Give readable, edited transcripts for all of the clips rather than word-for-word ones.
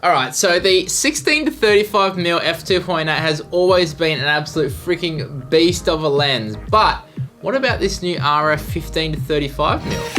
Alright, so the 16-35mm f2.8 has always been an absolute freaking beast of a lens, but what about this new RF 15-35mm?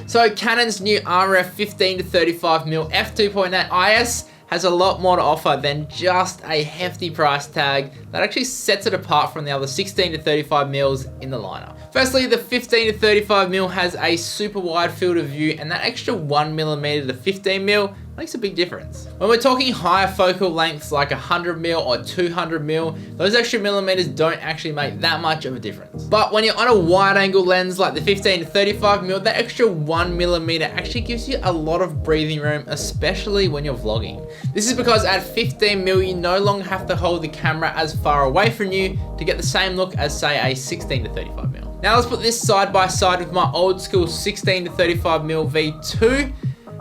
So Canon's new RF 15-35mm f2.8 IS has a lot more to offer than just a hefty price tag that actually sets it apart from the other 16-35mm in the lineup. Firstly, the 15-35mm has a super wide field of view, and that extra 1mm to 15mm makes a big difference. When we're talking higher focal lengths like 100mm or 200mm, those extra millimeters don't actually make that much of a difference. But when you're on a wide angle lens like the 15-35mm, that extra 1mm actually gives you a lot of breathing room, especially when you're vlogging. This is because at 15mm, you no longer have to hold the camera as far away from you to get the same look as, say, a 16-35mm. Now let's put this side by side with my old school 16-35mm V2.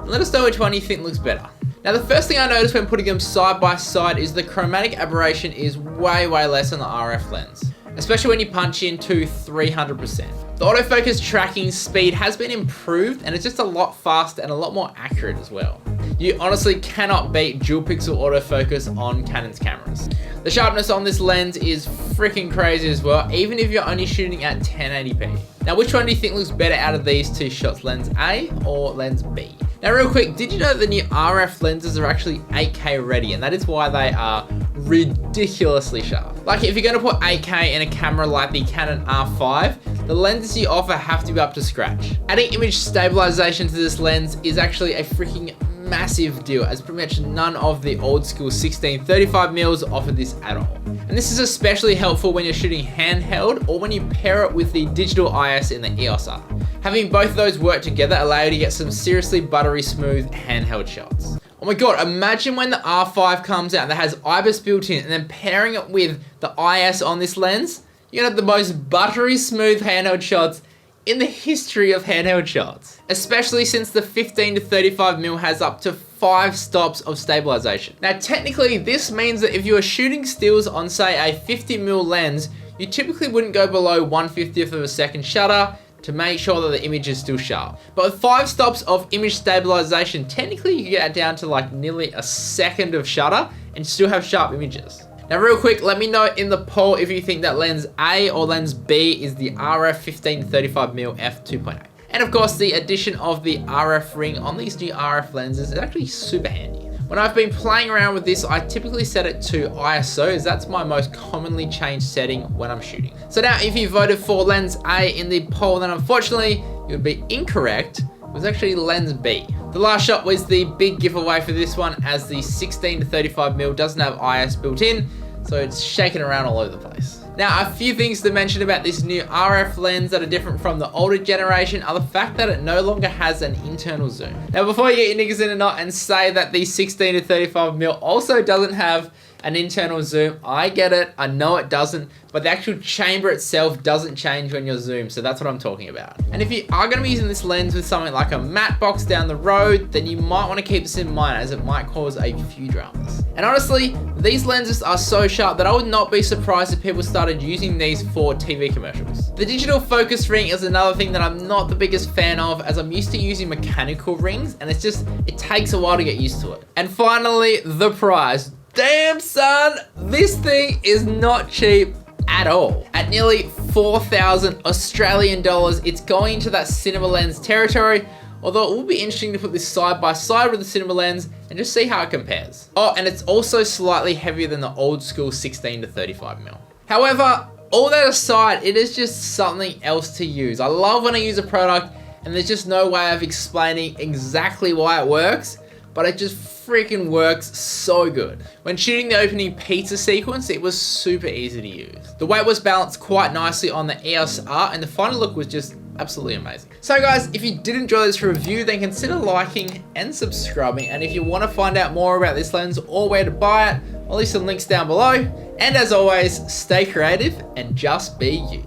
Let us know which one you think looks better. Now the first thing I noticed when putting them side by side is the chromatic aberration is way less on the RF lens, especially when you punch in to 300%. The autofocus tracking speed has been improved, and it's just a lot faster and a lot more accurate as well. You honestly cannot beat dual pixel autofocus on Canon's cameras. The sharpness on this lens is freaking crazy as well, even if you're only shooting at 1080p. Now which one do you think looks better out of these two shots, lens A or lens B? Now real quick, did you know that the new RF lenses are actually 8K ready, and that is why they are ridiculously sharp. Like if you're going to put 8K in a camera like the Canon R5, the lenses you offer have to be up to scratch. Adding image stabilisation to this lens is actually a freaking massive deal, as pretty much none of the old school 16-35mm offer this at all. And this is especially helpful when you're shooting handheld or when you pair it with the digital IS in the EOS R. Having both of those work together allow you to get some seriously buttery smooth handheld shots. Oh my god, imagine when the R5 comes out that has IBIS built in, and then pairing it with the IS on this lens, you're gonna have the most buttery smooth handheld shots in the history of handheld shots. Especially since the 15-35mm has up to 5 stops of stabilization. Now technically this means that if you are shooting stills on, say, a 50mm lens, you typically wouldn't go below 1/50th of a second shutter to make sure that the image is still sharp. But with 5 stops of image stabilization, technically you can get down to like nearly a second of shutter and still have sharp images. Now real quick, let me know in the poll if you think that lens A or lens B is the RF 15-35mm f2.8. And of course, the addition of the RF ring on these new RF lenses is actually super handy. When I've been playing around with this, I typically set it to ISO, as that's my most commonly changed setting when I'm shooting. So now if you voted for lens A in the poll, then unfortunately you would be incorrect. It was actually lens B. The last shot was the big giveaway for this one, as the 16-35mm doesn't have IS built in, so it's shaking around all over the place. Now, a few things to mention about this new RF lens that are different from the older generation are the fact that it no longer has an internal zoom. Now, before you get your niggas in a knot and say that the 16-35mm also doesn't have an internal zoom, I get it, I know it doesn't, but the actual chamber itself doesn't change when you're zoomed, so that's what I'm talking about. And if you are going to be using this lens with something like a matte box down the road, then you might want to keep this in mind, as it might cause a few dramas. And honestly, these lenses are so sharp that I would not be surprised if people started using these for TV commercials. The digital focus ring is another thing that I'm not the biggest fan of, as I'm used to using mechanical rings, and it takes a while to get used to it. And finally, the price. Damn son, this thing is not cheap at all. At nearly 4,000 Australian dollars, it's going into that cinema lens territory, although it will be interesting to put this side by side with the cinema lens and just see how it compares. Oh, and it's also slightly heavier than the old school 16-35mm. However, all that aside, it is just something else to use. I love when I use a product and there's just no way of explaining exactly why it works, but it just freaking works so good. When shooting the opening pizza sequence, it was super easy to use. The weight was balanced quite nicely on the EOS R, and the final look was just Absolutely amazing. So guys, if you did enjoy this review, then consider liking and subscribing. And if you want to find out more about this lens or where to buy it, I'll leave some links down below. And as always, stay creative and just be you.